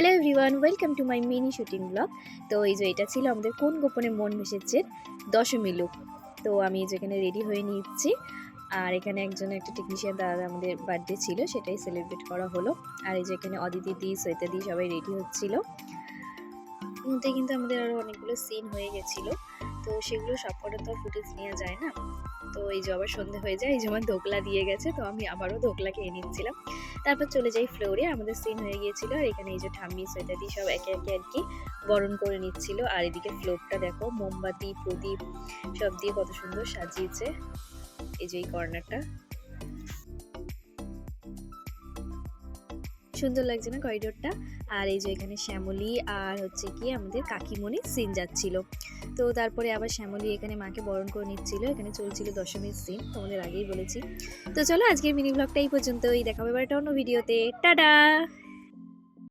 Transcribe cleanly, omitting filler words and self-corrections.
Hello everyone, welcome to my mini shooting blog. তো এই যে এটা ছিল আমাদের কোন গোপনে মন ভেসেছে দশমী লুক। তো আমি যেখানে রেডি হয়ে নিচ্ছি, আর এখানে একটা টেকনিশিয়ান দাদা আমাদের বার্থডে ছিল, সেটাই সেলিব্রেট করা হলো। আর এই যে এখানে অদিতি দি, শ্বেতা দি সবাই রেডি হচ্ছিল। মধ্যে কিন্তু আমাদের আরও অনেকগুলো সিন হয়ে গেছিলো, তো সেগুলো সবকটা তো ফুটেজ নেওয়া যায় না। তো এই যে আবার সন্ধে হয়ে যায়, এই যে আমার ধোকলা দিয়ে গেছে, তো আমি আবারও ধোকলা খেয়ে নিচ্ছিলাম। তারপর চলে যাই ফ্লোরে, আমাদের সিন হয়ে গিয়েছিল। আর এখানে এই যে ঠাম্মি, শ্বেতা দি সব একে একে আর কি বরণ করে নিচ্ছিল। আর এদিকে ফ্লোরটা দেখো, মোমবাতি, প্রদীপ সব দিয়ে কত সুন্দর সাজিয়েছে। এই যে এই কর্নারটা সুন্দর লাগছে না করিডোরটা। আর এই যে এখানে শ্যামলী আর হচ্ছে কি আমাদের কাকিমণি সিন যাচ্ছিল। তো তারপরে আবার শ্যামলী এখানে মাকে বরণ করে নিচ্ছিল। এখানে চলছিল দশমীর সিন, তোমাদের আগেই বলেছি। তো চলো আজকের মিনি ব্লগটা এই পর্যন্তই, দেখা হবে একটা অন্য ভিডিওতে। টাটা।